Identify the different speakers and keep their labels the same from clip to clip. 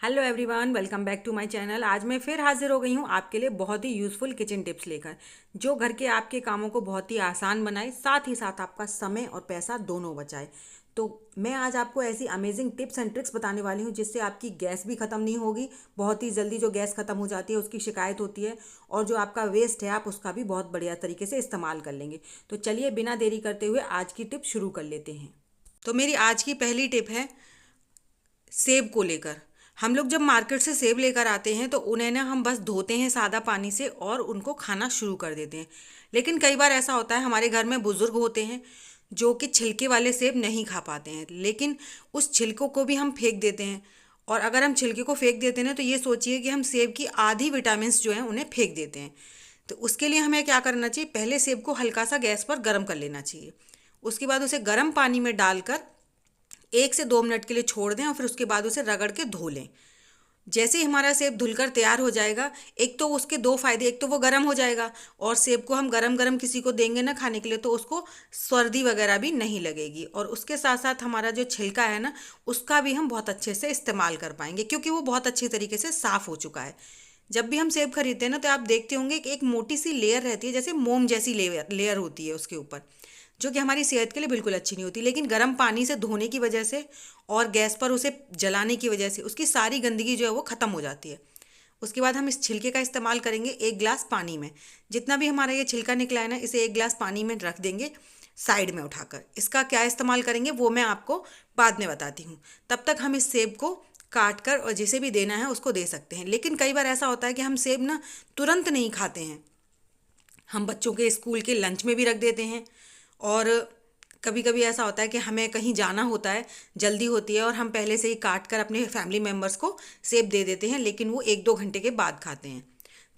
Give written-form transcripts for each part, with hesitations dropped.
Speaker 1: Hello everyone, welcome back to my channel. आज मैं फिर हाजिर हो गई हूँ आपके लिए बहुत ही यूज़फुल किचन टिप्स लेकर, जो घर के आपके कामों को बहुत ही आसान बनाए, साथ ही साथ आपका समय और पैसा दोनों बचाए। तो मैं आज आपको ऐसी अमेजिंग टिप्स एंड ट्रिक्स बताने वाली हूँ जिससे आपकी गैस भी ख़त्म नहीं होगी। बहुत ही जल्दी जो गैस ख़त्म हो जाती है उसकी शिकायत होती है, और जो आपका वेस्ट है आप उसका भी बहुत बढ़िया तरीके से इस्तेमाल कर लेंगे। तो चलिए बिना देरी करते हुए आज की टिप शुरू कर लेते हैं। तो मेरी आज की पहली टिप है सेब को लेकर। हम लोग जब मार्केट से सेब लेकर आते हैं तो उन्हें ना हम बस धोते हैं सादा पानी से और उनको खाना शुरू कर देते हैं। लेकिन कई बार ऐसा होता है, हमारे घर में बुजुर्ग होते हैं जो कि छिलके वाले सेब नहीं खा पाते हैं, लेकिन उस छिलकों को भी हम फेंक देते हैं। और अगर हम छिलके को फेंक देते हैं ना, तो ये सोचिए कि हम सेब की आधी विटामिन्स जो हैं उन्हें फेंक देते हैं। तो उसके लिए हमें क्या करना चाहिए, पहले सेब को हल्का सा गैस पर गर्म कर लेना चाहिए। उसके बाद उसे गर्म पानी में डालकर 1 से 2 मिनट के लिए छोड़ दें और फिर उसके बाद उसे रगड़ के धो लें। जैसे ही हमारा सेब धुलकर तैयार हो जाएगा, एक तो उसके दो फायदे, एक तो वो गर्म हो जाएगा, और सेब को हम गरम गरम किसी को देंगे ना खाने के लिए तो उसको सर्दी वगैरह भी नहीं लगेगी। और उसके साथ साथ हमारा जो छिलका है ना, उसका भी हम बहुत अच्छे से इस्तेमाल कर पाएंगे, क्योंकि वो बहुत अच्छी तरीके से साफ़ हो चुका है। जब भी हम सेब खरीदते हैं ना, तो आप देखते होंगे कि एक मोटी सी लेयर रहती है, जैसे मोम जैसी लेयर लेयर होती है उसके ऊपर, जो कि हमारी सेहत के लिए बिल्कुल अच्छी नहीं होती। लेकिन गर्म पानी से धोने की वजह से और गैस पर उसे जलाने की वजह से उसकी सारी गंदगी जो है वो ख़त्म हो जाती है। उसके बाद हम इस छिलके का इस्तेमाल करेंगे 1 गिलास पानी में। जितना भी हमारा ये छिलका निकला है ना, इसे 1 गिलास पानी में रख देंगे साइड में उठाकर। इसका क्या इस्तेमाल करेंगे वो मैं आपको बाद में बताती हूँ। तब तक हम इस सेब को काट कर और जिसे भी देना है उसको दे सकते हैं। लेकिन कई बार ऐसा होता है कि हम सेब ना तुरंत नहीं खाते हैं, हम बच्चों के स्कूल के लंच में भी रख देते हैं। और कभी कभी ऐसा होता है कि हमें कहीं जाना होता है, जल्दी होती है, और हम पहले से ही काट कर अपने फैमिली मेम्बर्स को सेब दे देते हैं, लेकिन वो 1-2 घंटे के बाद खाते हैं।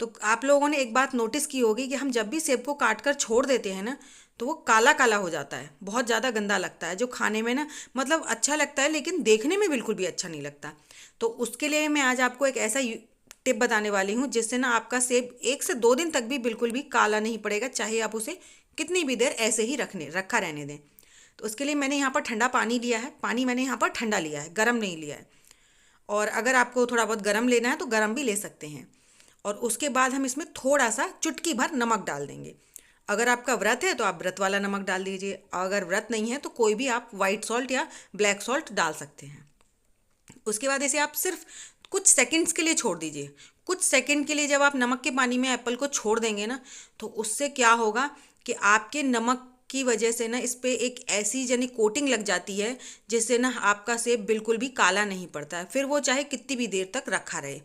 Speaker 1: तो आप लोगों ने एक बात नोटिस की होगी कि हम जब भी सेब को काट कर छोड़ देते हैं ना, तो वो काला काला हो जाता है, बहुत ज़्यादा गंदा लगता है, जो खाने में ना मतलब अच्छा लगता है लेकिन देखने में बिल्कुल भी अच्छा नहीं लगता। तो उसके लिए मैं आज आपको एक ऐसा टिप बताने वाली हूँ जिससे ना आपका सेब 1 से 2 दिन तक भी बिल्कुल भी काला नहीं पड़ेगा, चाहे आप उसे कितनी भी देर ऐसे ही रखा रहने दें। तो उसके लिए मैंने यहाँ पर ठंडा पानी लिया है। पानी मैंने यहाँ पर ठंडा लिया है, गर्म नहीं लिया है। और अगर आपको थोड़ा बहुत गर्म लेना है तो गर्म भी ले सकते हैं। और उसके बाद हम इसमें थोड़ा सा चुटकी भर नमक डाल देंगे। अगर आपका व्रत है तो आप व्रत वाला नमक डाल दीजिए, अगर व्रत नहीं है तो कोई भी आप वाइट सॉल्ट या ब्लैक सॉल्ट डाल सकते हैं। उसके बाद इसे आप सिर्फ कुछ सेकंड्स के लिए छोड़ दीजिए। कुछ सेकंड के लिए जब आप नमक के पानी में एप्पल को छोड़ देंगे ना, तो उससे क्या होगा कि आपके नमक की वजह से ना इस पे एक ऐसी यानी कोटिंग लग जाती है, जिससे ना आपका सेब बिल्कुल भी काला नहीं पड़ता है, फिर वो चाहे कितनी भी देर तक रखा रहे।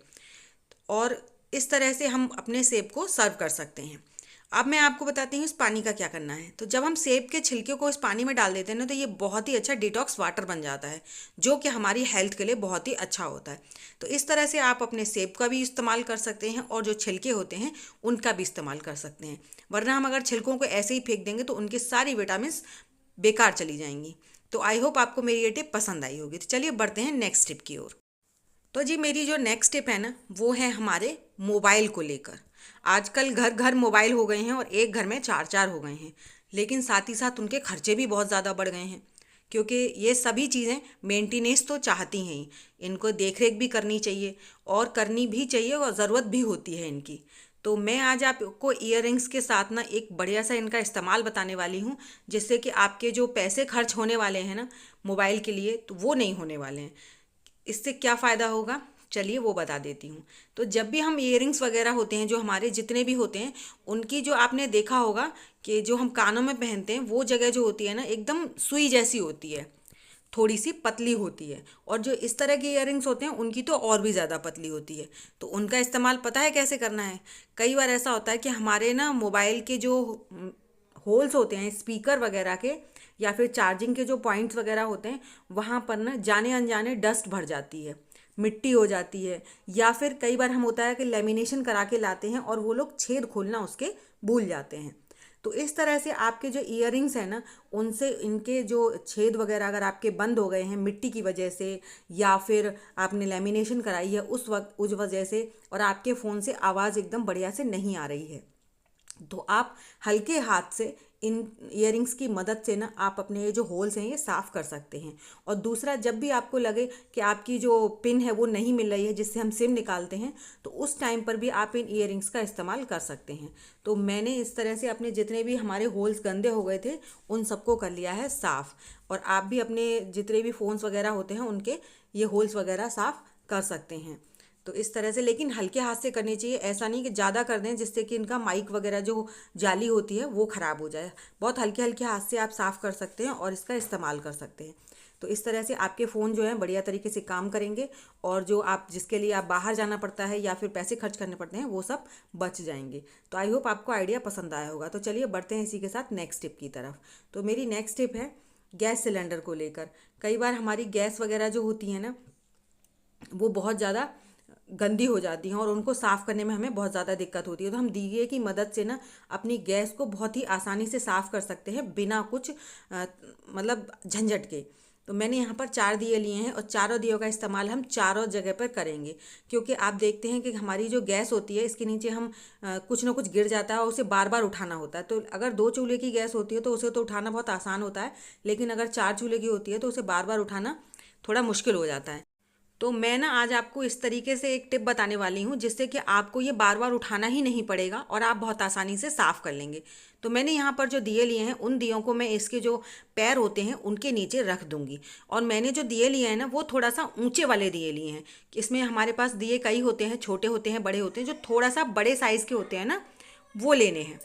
Speaker 1: और इस तरह से हम अपने सेब को सर्व कर सकते हैं। अब मैं आपको बताती हूँ इस पानी का क्या करना है। तो जब हम सेब के छिलके को इस पानी में डाल देते हैं ना, तो ये बहुत ही अच्छा डिटॉक्स वाटर बन जाता है, जो कि हमारी हेल्थ के लिए बहुत ही अच्छा होता है। तो इस तरह से आप अपने सेब का भी इस्तेमाल कर सकते हैं और जो छिलके होते हैं उनका भी इस्तेमाल कर सकते हैं। वरना हम अगर छिलकों को ऐसे ही फेंक देंगे तो उनकी सारी विटामिन बेकार चली जाएंगी। तो आई होप आपको मेरी ये टिप पसंद आई होगी। तो चलिए बढ़ते हैं नेक्स्ट टिप की ओर। तो जी मेरी जो नेक्स्ट टिप है ना, वो है हमारे मोबाइल को लेकर। आजकल घर घर मोबाइल हो गए हैं और एक घर में चार चार हो गए हैं, लेकिन साथ ही साथ उनके खर्चे भी बहुत ज़्यादा बढ़ गए हैं, क्योंकि ये सभी चीज़ें मेंटेनेंस तो चाहती हैं ही, इनको देख रेख भी करनी चाहिए और करनी भी चाहिए और ज़रूरत भी होती है इनकी। तो मैं आज आपको ईयररिंग्स के साथ ना एक बढ़िया सा इनका इस्तेमाल बताने वाली हूँ, जिससे कि आपके जो पैसे खर्च होने वाले हैं ना मोबाइल के लिए, तो वो नहीं होने वाले हैं। इससे क्या फ़ायदा होगा, चलिए वो बता देती हूँ। तो जब भी हम इयररिंग्स वगैरह होते हैं, जो हमारे जितने भी होते हैं, उनकी जो आपने देखा होगा कि जो हम कानों में पहनते हैं वो जगह जो होती है ना, एकदम सुई जैसी होती है, थोड़ी सी पतली होती है। और जो इस तरह के इयररिंग्स होते हैं उनकी तो और भी ज़्यादा पतली होती है। तो उनका इस्तेमाल पता है कैसे करना है। कई बार ऐसा होता है कि हमारे ना मोबाइल के जो होल्स होते हैं स्पीकर वगैरह के, या फिर चार्जिंग के जो पॉइंट्स वगैरह होते हैं, वहाँ पर ना जाने अनजाने डस्ट भर जाती है, मिट्टी हो जाती है। या फिर कई बार हम होता है कि लेमिनेशन करा के लाते हैं और वो लोग छेद खोलना उसके भूल जाते हैं। तो इस तरह से आपके जो इयररिंग्स हैं ना, उनसे इनके जो छेद वगैरह अगर आपके बंद हो गए हैं मिट्टी की वजह से, या फिर आपने लेमिनेशन कराई है उस वक्त उस वजह से, और आपके फ़ोन से आवाज़ एकदम बढ़िया से नहीं आ रही है, तो आप हल्के हाथ से इन इयररिंग्स की मदद से ना आप अपने ये जो होल्स हैं ये साफ़ कर सकते हैं। और दूसरा, जब भी आपको लगे कि आपकी जो पिन है वो नहीं मिल रही है जिससे हम सिम निकालते हैं, तो उस टाइम पर भी आप इन इयररिंग्स का इस्तेमाल कर सकते हैं। तो मैंने इस तरह से अपने जितने भी हमारे होल्स गंदे हो गए थे उन सबको कर लिया है साफ़। और आप भी अपने जितने भी फ़ोन्स वगैरह होते हैं उनके ये होल्स वगैरह साफ़ कर सकते हैं। तो इस तरह से, लेकिन हल्के हाथ से करनी चाहिए, ऐसा नहीं कि ज़्यादा कर दें जिससे कि इनका माइक वगैरह जो जाली होती है वो ख़राब हो जाए। बहुत हल्के हल्के हाथ से आप साफ़ कर सकते हैं और इसका इस्तेमाल कर सकते हैं। तो इस तरह से आपके फ़ोन जो है बढ़िया तरीके से काम करेंगे, और जो आप जिसके लिए आप बाहर जाना पड़ता है या फिर पैसे खर्च करने पड़ते हैं वो सब बच जाएंगे। तो आई होप आपको आइडिया पसंद आया होगा। तो चलिए बढ़ते हैं इसी के साथ नेक्स्ट टिप की तरफ। तो मेरी नेक्स्ट टिप है गैस सिलेंडर को लेकर। कई बार हमारी गैस वगैरह जो होती है ना वो बहुत ज़्यादा गंदी हो जाती हैं और उनको साफ़ करने में हमें बहुत ज़्यादा दिक्कत होती है। तो हम दिए की मदद से ना अपनी गैस को बहुत ही आसानी से साफ़ कर सकते हैं बिना कुछ मतलब झंझट के। तो मैंने यहाँ पर 4 दिए लिए हैं और चारों दियों का इस्तेमाल हम चारों जगह पर करेंगे। क्योंकि आप देखते हैं कि हमारी जो गैस होती है इसके नीचे हम कुछ ना कुछ गिर जाता है और उसे बार बार उठाना होता है। तो अगर 2 चूल्हे की गैस होती है तो उसे तो उठाना बहुत आसान होता है, लेकिन अगर 4 चूल्हे की होती है तो उसे बार बार उठाना थोड़ा मुश्किल हो जाता है। तो मैं ना आज आपको इस तरीके से एक टिप बताने वाली हूँ जिससे कि आपको ये बार बार उठाना ही नहीं पड़ेगा और आप बहुत आसानी से साफ़ कर लेंगे। तो मैंने यहाँ पर जो दिए लिए हैं उन दियों को मैं इसके जो पैर होते हैं उनके नीचे रख दूंगी। और मैंने जो दिए लिए हैं ना वो थोड़ा सा ऊंचे वाले दिए लिए हैं। इसमें हमारे पास दिए कई होते हैं, छोटे होते हैं, बड़े होते हैं। जो थोड़ा सा बड़े साइज़ के होते हैं ना वो लेने हैं,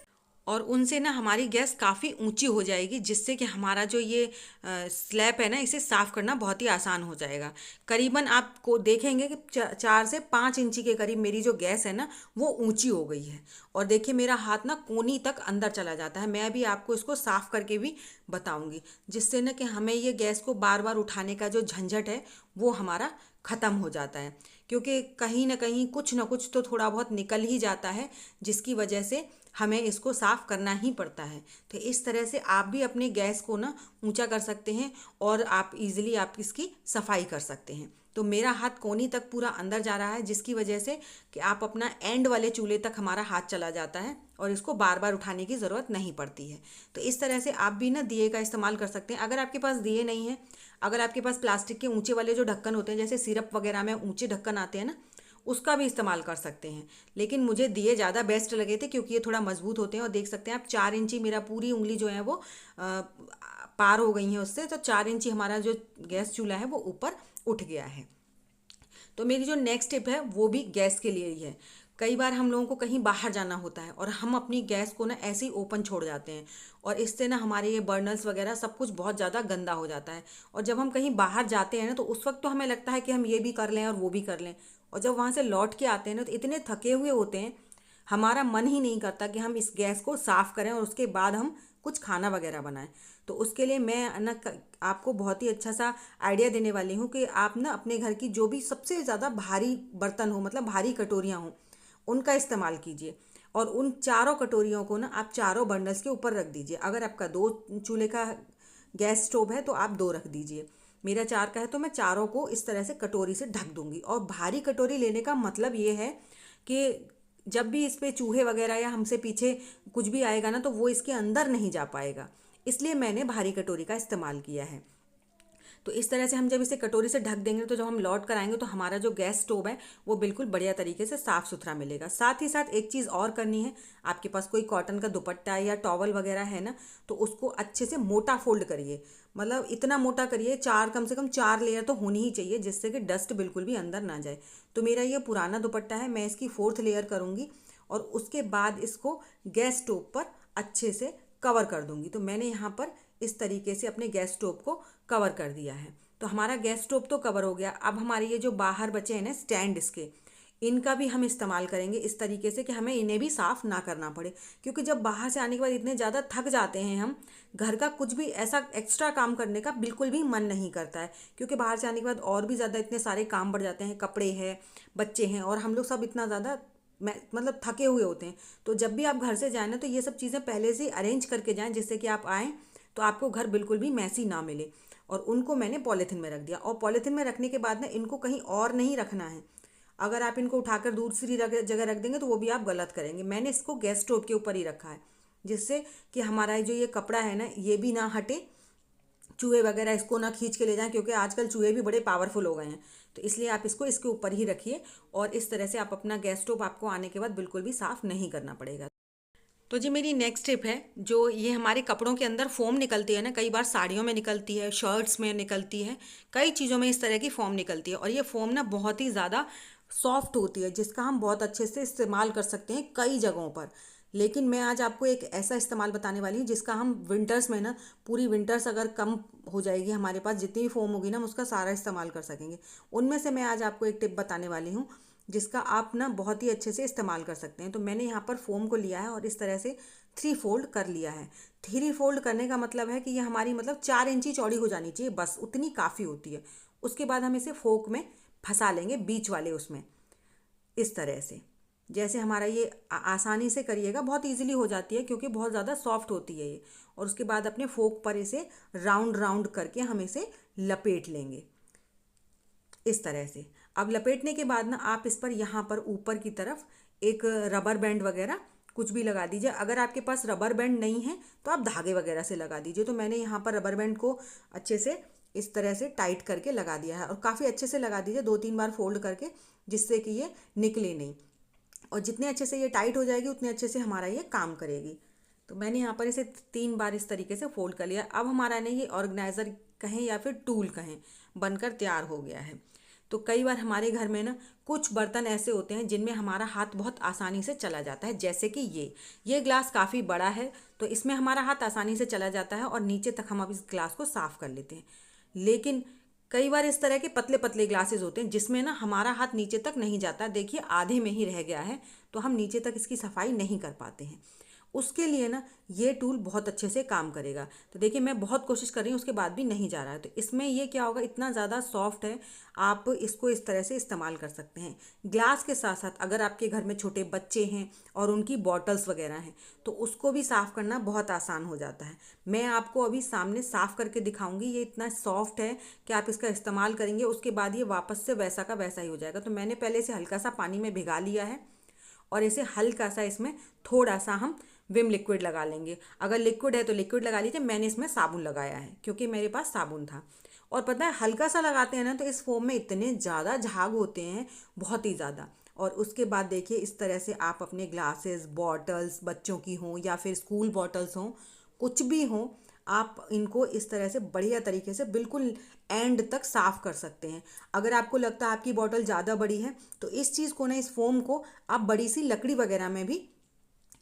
Speaker 1: और उनसे ना हमारी गैस काफ़ी ऊंची हो जाएगी जिससे कि हमारा जो ये स्लैब है ना इसे साफ़ करना बहुत ही आसान हो जाएगा। करीबन आपको देखेंगे कि 4 से 5 इंची के करीब मेरी जो गैस है ना वो ऊंची हो गई है। और देखिए मेरा हाथ ना कोनी तक अंदर चला जाता है। मैं अभी आपको इसको साफ़ करके भी बताऊंगी जिससे ना कि हमें ये गैस को बार बार उठाने का जो झंझट है वो हमारा ख़त्म हो जाता है। क्योंकि कहीं ना कुछ तो थोड़ा बहुत निकल ही जाता है जिसकी वजह से हमें इसको साफ़ करना ही पड़ता है। तो इस तरह से आप भी अपने गैस को ना ऊंचा कर सकते हैं और आप इजीली आप इसकी सफाई कर सकते हैं। तो मेरा हाथ कोनी तक पूरा अंदर जा रहा है जिसकी वजह से कि आप अपना एंड वाले चूल्हे तक हमारा हाथ चला जाता है और इसको बार बार उठाने की ज़रूरत नहीं पड़ती है। तो इस तरह से आप भी ना दिए का इस्तेमाल कर सकते हैं। अगर आपके पास दिए नहीं है, अगर आपके पास प्लास्टिक के ऊंचे वाले जो ढक्कन होते हैं जैसे सिरप वगैरह में ऊंचे ढक्कन आते हैं ना उसका भी इस्तेमाल कर सकते हैं। लेकिन मुझे दिए ज़्यादा बेस्ट लगे थे क्योंकि ये थोड़ा मजबूत होते हैं। और देख सकते हैं आप 4 इंची मेरा पूरी उंगली जो है वो पार हो गई है उससे। तो 4 इंची हमारा जो गैस चूल्हा है वो ऊपर उठ गया है। तो मेरी जो नेक्स्ट टिप है वो भी गैस के लिए ही है। कई बार हम लोगों को कहीं बाहर जाना होता है और हम अपनी गैस को ना ऐसे ही ओपन छोड़ जाते हैं, और इससे ना हमारे ये बर्नर्स वगैरह सब कुछ बहुत ज़्यादा गंदा हो जाता है। और जब हम कहीं बाहर जाते हैं ना तो उस वक्त तो हमें लगता है कि हम ये भी कर लें और वो भी कर लें, और जब वहाँ से लौट के आते हैं ना तो इतने थके हुए होते हैं, हमारा मन ही नहीं करता कि हम इस गैस को साफ़ करें और उसके बाद हम कुछ खाना वगैरह बनाएं। तो उसके लिए मैं ना आपको बहुत ही अच्छा सा आइडिया देने वाली हूँ कि आप ना अपने घर की जो भी सबसे ज़्यादा भारी बर्तन हो, मतलब भारी कटोरियाँ हों, उनका इस्तेमाल कीजिए। और उन चारों कटोरियों को ना आप चारों बर्नर्स के ऊपर रख दीजिए। अगर आपका 2 चूल्हे का गैस स्टोव है तो आप 2 रख दीजिए। मेरा 4 का है तो मैं चारों को इस तरह से कटोरी से ढक दूंगी। और भारी कटोरी लेने का मतलब ये है कि जब भी इस पे चूहे वगैरह या हमसे पीछे कुछ भी आएगा ना तो वो इसके अंदर नहीं जा पाएगा, इसलिए मैंने भारी कटोरी का इस्तेमाल किया है। तो इस तरह से हम जब इसे कटोरी से ढक देंगे तो जब हम लौट कर आएंगे तो हमारा जो गैस स्टोव है वो बिल्कुल बढ़िया तरीके से साफ़ सुथरा मिलेगा। साथ ही साथ एक चीज़ और करनी है, आपके पास कोई कॉटन का दुपट्टा या टॉवल वगैरह है ना तो उसको अच्छे से मोटा फोल्ड करिए। मतलब इतना मोटा करिए, कम से कम 4 लेयर तो होनी ही चाहिए जिससे कि डस्ट बिल्कुल भी अंदर ना जाए। तो मेरा ये पुराना दुपट्टा है, मैं इसकी 4th लेयर करूँगी और उसके बाद इसको गैस स्टोव पर अच्छे से कवर कर दूंगी। तो मैंने यहाँ पर इस तरीके से अपने गैस स्टोव को कवर कर दिया है। तो हमारा गैस स्टोव तो कवर हो गया। अब हमारे ये जो बाहर बचे हैं ना स्टैंड, इसके इनका भी हम इस्तेमाल करेंगे इस तरीके से कि हमें इन्हें भी साफ़ ना करना पड़े। क्योंकि जब बाहर से आने के बाद इतने ज़्यादा थक जाते हैं हम, घर का कुछ भी ऐसा एक्स्ट्रा काम करने का बिल्कुल भी मन नहीं करता है। क्योंकि बाहर से आने के बाद और भी ज़्यादा इतने सारे काम बढ़ जाते हैं, कपड़े हैं, बच्चे हैं, और हम लोग सब इतना ज़्यादा मतलब थके हुए होते हैं। तो जब भी आप घर से जाएँ ना तो ये सब चीज़ें पहले से अरेंज करके जाएँ जिससे कि आप आएँ तो आपको घर बिल्कुल भी मैसी ना मिले। और उनको मैंने पॉलीथिन में रख दिया, और पॉलीथिन में रखने के बाद ना इनको कहीं और नहीं रखना है। अगर आप इनको उठाकर दूसरी जगह रख देंगे तो वो भी आप गलत करेंगे। मैंने इसको गैस स्टोव के ऊपर ही रखा है, जिससे कि हमारा जो ये कपड़ा है ना ये भी ना हटे, चूहे वगैरह इसको ना खींच के ले जाएं, क्योंकि आजकल चूहे भी बड़े पावरफुल हो गए हैं। तो इसलिए आप इसको इसके ऊपर ही रखिए, और इस तरह से आप अपना गैस स्टोव आपको आने के बाद बिल्कुल भी साफ़ नहीं करना पड़ेगा। तो जी मेरी नेक्स्ट टिप है, जो ये हमारे कपड़ों के अंदर फोम निकलती है ना, कई बार साड़ियों में निकलती है, शर्ट्स में निकलती है, कई चीज़ों में इस तरह की फोम निकलती है, और ये फोम ना बहुत ही ज़्यादा सॉफ्ट होती है, जिसका हम बहुत अच्छे से इस्तेमाल कर सकते हैं कई जगहों पर। लेकिन मैं आज आपको एक ऐसा इस्तेमाल बताने वाली हूँ जिसका हम विंटर्स में ना, पूरी विंटर्स अगर कम हो जाएगी हमारे पास, जितनी भी फोम होगी ना हम उसका सारा इस्तेमाल कर सकेंगे। उनमें से मैं आज आपको एक टिप बताने वाली हूँ जिसका आप ना बहुत ही अच्छे से इस्तेमाल कर सकते हैं। तो मैंने यहाँ पर फोम को लिया है और इस तरह से 3 फोल्ड कर लिया है। 3 फोल्ड करने का मतलब है कि ये हमारी मतलब 4 इंची चौड़ी हो जानी चाहिए, बस उतनी काफ़ी होती है। उसके बाद हम इसे फोक में फंसा लेंगे, बीच वाले उसमें, इस तरह से। जैसे हमारा ये आसानी से करिएगा, बहुत इजीली हो जाती है क्योंकि बहुत ज़्यादा सॉफ्ट होती है ये। और उसके बाद अपने फोक पर इसे राउंड राउंड करके हम इसे लपेट लेंगे इस तरह से। अब लपेटने के बाद ना आप इस पर यहाँ पर ऊपर की तरफ एक रबर बैंड वगैरह कुछ भी लगा दीजिए। अगर आपके पास रबर बैंड नहीं है तो आप धागे वगैरह से लगा दीजिए। तो मैंने यहाँ पर रबर बैंड को अच्छे से इस तरह से टाइट करके लगा दिया है, और काफ़ी अच्छे से लगा दीजिए 2-3 बार फोल्ड करके, जिससे कि ये निकले नहीं। और जितने अच्छे से ये टाइट हो जाएगी उतने अच्छे से हमारा ये काम करेगी। तो मैंने यहाँ पर इसे 3 बार इस तरीके से फोल्ड कर लिया। अब हमारा ने ये ऑर्गेनाइज़र कहें या फिर टूल कहें, बनकर तैयार हो गया है। तो कई बार हमारे घर में ना कुछ बर्तन ऐसे होते हैं जिनमें हमारा हाथ बहुत आसानी से चला जाता है, जैसे कि ये ग्लास काफ़ी बड़ा है तो इसमें हमारा हाथ आसानी से चला जाता है और नीचे तक हम अब इस ग्लास को साफ़ कर लेते हैं। लेकिन कई बार इस तरह के पतले पतले ग्लासेस होते हैं जिसमें ना हमारा हाथ नीचे तक नहीं जाता, देखिए आधे में ही रह गया है, तो हम नीचे तक इसकी सफाई नहीं कर पाते हैं। उसके लिए ना ये टूल बहुत अच्छे से काम करेगा। तो देखिए मैं बहुत कोशिश कर रही हूँ, उसके बाद भी नहीं जा रहा है। तो इसमें ये क्या होगा, इतना ज़्यादा सॉफ्ट है, आप इसको इस तरह से इस्तेमाल कर सकते हैं। ग्लास के साथ साथ अगर आपके घर में छोटे बच्चे हैं और उनकी बॉटल्स वगैरह हैं तो उसको भी साफ़ करना बहुत आसान हो जाता है। मैं आपको अभी सामने साफ़ करके दिखाऊंगी। ये इतना सॉफ्ट है कि आप इसका इस्तेमाल करेंगे उसके बाद ये वापस से वैसा का वैसा ही हो जाएगा। तो मैंने पहले इसे हल्का सा पानी में भिगा लिया है, और इसे हल्का सा इसमें थोड़ा सा हम विम लिक्विड लगा लेंगे। अगर लिक्विड है तो लिक्विड लगा लीजिए, मैंने इसमें साबुन लगाया है क्योंकि मेरे पास साबुन था। और पता है हल्का सा लगाते हैं ना तो इस फोम में इतने ज़्यादा झाग होते हैं, बहुत ही ज़्यादा। और उसके बाद देखिए इस तरह से आप अपने ग्लासेस, बॉटल्स, बच्चों की हों या फिर स्कूल बॉटल्स हों, कुछ भी हों, आप इनको इस तरह से बढ़िया तरीके से बिल्कुल एंड तक साफ़ कर सकते हैं। अगर आपको लगता है आपकी बॉटल ज़्यादा बड़ी है तो इस चीज़ को ना, इस फोम को आप बड़ी सी लकड़ी वगैरह में भी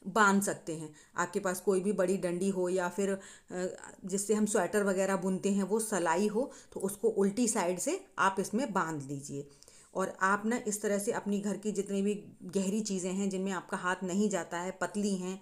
Speaker 1: बांध सकते हैं। आपके पास कोई भी बड़ी डंडी हो या फिर जिससे हम स्वेटर वगैरह बुनते हैं वो सलाई हो, तो उसको उल्टी साइड से आप इसमें बांध लीजिए। और आप ना इस तरह से अपनी घर की जितनी भी गहरी चीज़ें हैं जिनमें आपका हाथ नहीं जाता है, पतली हैं,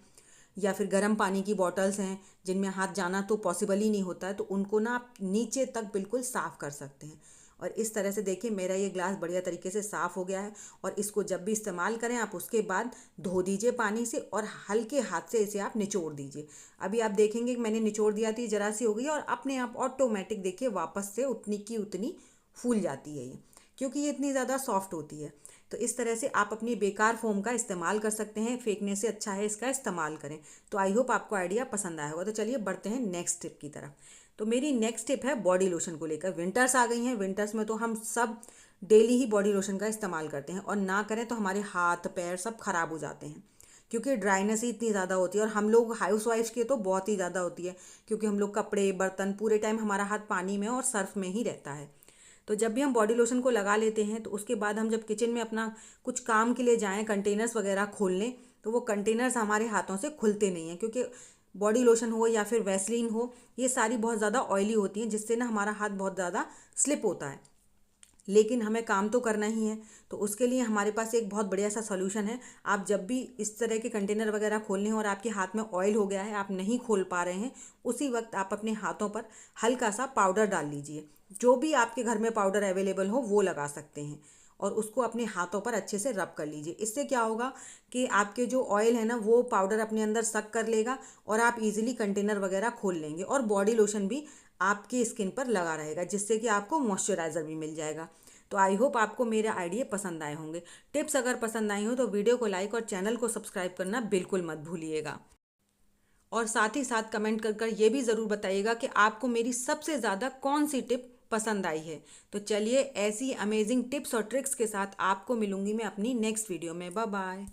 Speaker 1: या फिर गर्म पानी की बॉटल्स हैं जिनमें हाथ जाना तो पॉसिबल ही नहीं होता है, तो उनको ना आप नीचे तक बिल्कुल साफ़ कर सकते हैं। और इस तरह से देखिए मेरा ये ग्लास बढ़िया तरीके से साफ़ हो गया है। और इसको जब भी इस्तेमाल करें आप उसके बाद धो दीजिए पानी से, और हल्के हाथ से इसे आप निचोड़ दीजिए। अभी आप देखेंगे कि मैंने निचोड़ दिया थी, जरा सी हो गई और अपने आप ऑटोमेटिक देखिए वापस से उतनी की उतनी फूल जाती है ये, क्योंकि ये इतनी ज़्यादा सॉफ्ट होती है। तो इस तरह से आप अपनी बेकार फोम का इस्तेमाल कर सकते हैं, फेंकने से अच्छा है इसका इस्तेमाल करें। तो आई होप आपको आइडिया पसंद आया होगा। तो चलिए बढ़ते हैं नेक्स्ट टिप की तरफ। तो मेरी नेक्स्ट टिप है बॉडी लोशन को लेकर। विंटर्स आ गई हैं, विंटर्स में तो हम सब डेली ही बॉडी लोशन का इस्तेमाल करते हैं, और ना करें तो हमारे हाथ पैर सब खराब हो जाते हैं क्योंकि ड्राइनेस ही इतनी ज़्यादा होती है। और हम लोग हाउस वाइफ्स की तो बहुत ही ज़्यादा होती है, क्योंकि हम लोग कपड़े बर्तन पूरे टाइम हमारा हाथ पानी में और सर्फ में ही रहता है। तो जब भी हम बॉडी लोशन को लगा लेते हैं तो उसके बाद हम जब किचन में अपना कुछ काम के लिए जाएं, कंटेनर्स वगैरह खोलने, तो वो कंटेनर्स हमारे हाथों से खुलते नहीं हैं, क्योंकि बॉडी लोशन हो या फिर वैसलीन हो, ये सारी बहुत ज़्यादा ऑयली होती हैं, जिससे ना हमारा हाथ बहुत ज़्यादा स्लिप होता है। लेकिन हमें काम तो करना ही है, तो उसके लिए हमारे पास एक बहुत बढ़िया सा सॉल्यूशन है। आप जब भी इस तरह के कंटेनर वगैरह खोलने हैं और आपके हाथ में ऑयल हो गया है, आप नहीं खोल पा रहे हैं, उसी वक्त आप अपने हाथों पर हल्का सा पाउडर डाल लीजिए। जो भी आपके घर में पाउडर अवेलेबल हो वो लगा सकते हैं, और उसको अपने हाथों पर अच्छे से रब कर लीजिए। इससे क्या होगा कि आपके जो ऑयल है ना वो पाउडर अपने अंदर सक कर लेगा, और आप इजीली कंटेनर वगैरह खोल लेंगे। और बॉडी लोशन भी आपकी स्किन पर लगा रहेगा, जिससे कि आपको मॉइस्चराइज़र भी मिल जाएगा। तो आई होप आपको मेरे आइडिया पसंद आए होंगे। टिप्स अगर पसंद आई हो तो वीडियो को लाइक और चैनल को सब्सक्राइब करना बिल्कुल मत भूलिएगा। और साथ ही साथ कमेंट कर कर ये भी ज़रूर बताइएगा कि आपको मेरी सबसे ज़्यादा कौन सी टिप पसंद आई है। तो चलिए ऐसी अमेजिंग टिप्स और ट्रिक्स के साथ आपको मिलूंगी मैं अपनी नेक्स्ट वीडियो में। Bye bye.